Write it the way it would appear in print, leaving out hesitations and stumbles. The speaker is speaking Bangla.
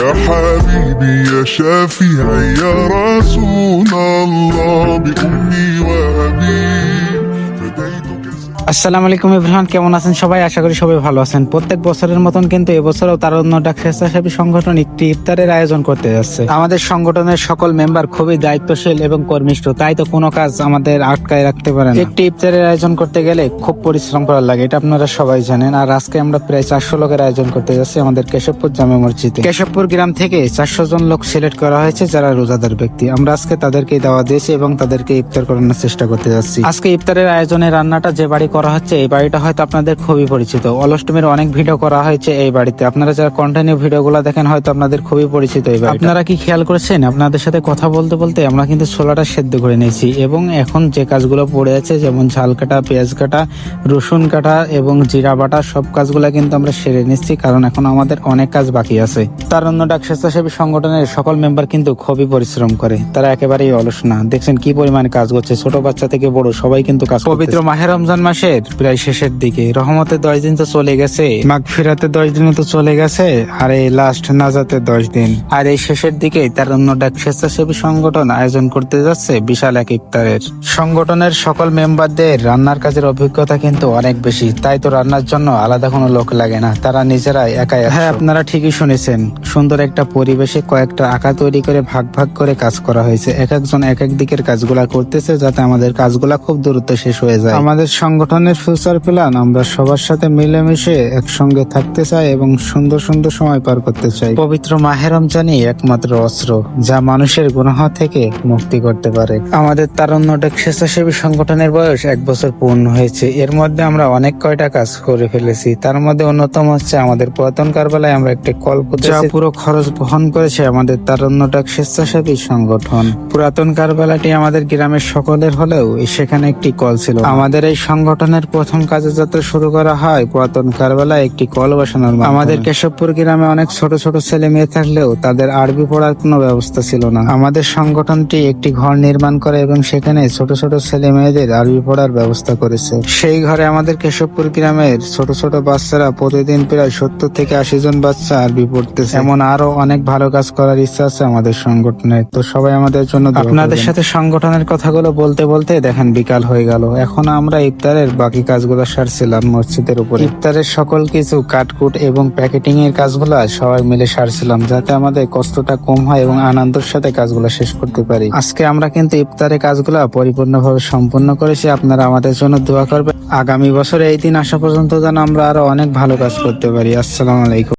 يا حبيبي يا شفيعي يا رسول الله بأمي وأبي فديتك আসসালামু আলাইকুম এভরিওয়ান, কেমন আছেন সবাই? আশা করি সবাই ভালো আছেন। প্রত্যেক বছরের মতন কিন্তু এবছরও তারুণ্য ডাক স্বেচ্ছাসেবী সংগঠন একটি ইফতারের আয়োজন করতে যাচ্ছে। আমাদের সংগঠনের সকল মেম্বার খুবই দায়িত্বশীল এবং কর্মনিষ্ঠ, তাই তো কোনো কাজ আমাদের আটকায় রাখতে পারে না। একটি ইফতারের আয়োজন করতে গেলে খুব পরিশ্রম করা লাগে, এটা আপনারা সবাই জানেন। আর আজকে আমরা প্রায় 400 লোকের আয়োজন করতে যাচ্ছি আমাদের কেশবপুর জামে মসজিদে। কেশবপুর গ্রাম থেকে 400 জন লোক সিলেক্ট করা হয়েছে যারা রোজাদার ব্যক্তি। আমরা আজকে তাদেরকে দাওয়াত দিয়েছি এবং তাদেরকে ইফতার করানোর চেষ্টা করতে যাচ্ছি। আজকে ইফতারের আয়োজনের রান্নাটা যে বাড়ি করা হচ্ছে, এই বাড়িটা হয়তো আপনাদের খুবই পরিচিত। অলষ্টমীর অনেক ভিডিও করা হয়েছে এই বাড়িতে। আপনারা যারা কন্টিনিউ ভিডিওগুলো দেখেন হয়তো আপনাদের খুবই পরিচিত এই বাড়ি। আপনারা কি খেয়াল করেছেন? আপনাদের সাথে কথা বলতে বলতে আমরা কিন্তু ছোলাটা সেদ্ধ করে নিয়েছি এবং এখন যে কাজগুলো পড়ে আছে, যেমন ঝাল কাটা, পেঁয়াজ কাটা, রসুন কাটা এবং জিরা বাটা, সব কাজগুলো কিন্তু আমরা সেরে নিচ্ছি, কারণ এখন আমাদের অনেক কাজ বাকি আছে। তারুণ্য ডাক স্বেচ্ছাসেবী সংগঠনের সকল মেম্বার কিন্তু খুবই পরিশ্রম করে, তারা একেবারেই অলস না। দেখছেন কি পরিমাণে কাজ করছে, ছোট বাচ্চা থেকে বড় সবাই কিন্তু কাজ করছে। পবিত্র মাহে রমজান মাসের প্রায় শেষের দিকে, রহমতে 10 দিন তো চলে গেছে, মাগফিরাতে 10 দিন তো চলে গেছে, আর এই লাস্ট নাজাতে 10 দিন। আর এই শেষের দিকে তারুণ্য ডাক স্বেচ্ছাসেবী সংগঠন আয়োজন করতে যাচ্ছে বিশাল এক ইফতারের। সংগঠনের সকল মেম্বারদের রান্নার কাজের অভিজ্ঞতা কিন্তু অনেক বেশি, তাই তো রান্নার জন্য আলাদা কোনো লোক লাগে না, তারা নিজেরাই একাই। হ্যাঁ, আপনারা ঠিকই শুনেছেন, সুন্দর একটা পরিবেশে কয়েকটা আঁকা তৈরি করে ভাগ ভাগ করে কাজ করা হয়েছে। এক একজন এক এক দিকের কাজগুলা করতেছে যাতে আমাদের কাজগুলা খুব দ্রুত শেষ হয়ে যায়। আমাদের সংগঠনের ফিউচার প্ল্যান, আমরা সবার সাথে মিলেমিশে একসঙ্গে থাকতে চাই এবং সুন্দর সুন্দর সময় পার করতে চাই। পবিত্র মাহে রমজানই একমাত্র অস্ত্র যা মানুষের গুনাহ থেকে মুক্তি করতে পারে। আমাদের তারুণ্য ডাক স্বেচ্ছাসেবী সংগঠনের বয়স 1 বছর পূর্ণ হয়েছে। এর মধ্যে আমরা অনেক কয়টা কাজ করে ফেলেছি। তার মধ্যে অন্যতম হচ্ছে আমাদের পুরাতন কারবালায় আমরা একটি কল পুঁতেছি, পুরো খরচ বহন করেছে আমাদের তারুণ্য ডাক স্বেচ্ছাসেবী সংগঠন। পুরাতন কারবালাটি আমাদের গ্রামের সকলের হলেও সেখানে একটি কল ছিল। আমাদের এই সংগঠনের প্রথম কাজে যাত্রা শুরু করা হয় পুরাতন কারবালায় একটি কল বসানোর মাধ্যমে। আমাদের কেশবপুর গ্রামে অনেক ছোট ছোট ছেলে মেয়ে থাকলেও তাদের আরবি পড়ার কোনো ব্যবস্থা ছিল না। আমাদের সংগঠনটি একটি ঘর নির্মাণ করে এবং সেখানে ছোট ছোট ছেলে মেয়েদের আরবি পড়ার ব্যবস্থা করেছে। সেই ঘরে আমাদের কেশবপুর গ্রামের ছোট ছোট বাচ্চারা প্রতিদিন প্রায় 70 থেকে 80 জন বাচ্চা আরবি পড়তেছে। এমন আরো অনেক ভালো কাজ করার ইচ্ছা আছে আমাদের সংগঠনের। তো সবাই আমাদের জন্য দোয়া করবেন। আপনাদের সাথে সংগঠনের কথাগুলো বলতে বলতে দেখেন বিকাল হয়ে গেল। এখন আমরা ইফতারের বাকি কাজগুলো সারছিলাম মসজিদের উপর। ইফতারের সকল কিছু কাটকুট এবং প্যাকেটিং এর কাজগুলো সবাই মিলে সারছিলাম, যাতে আমাদের কষ্টটা কম হয় এবং আনন্দের সাথে কাজগুলো শেষ করতে পারি। আজকে আমরা কিন্তু ইফতারের কাজগুলো পরিপূর্ণভাবে সম্পন্ন করেছি। আপনারা আমাদের জন্য দোয়া করবেন, আগামী বছর এই দিন আসা পর্যন্ত যেন আমরা আরো অনেক ভালো কাজ করতে পারি। আসসালামু আলাইকুম।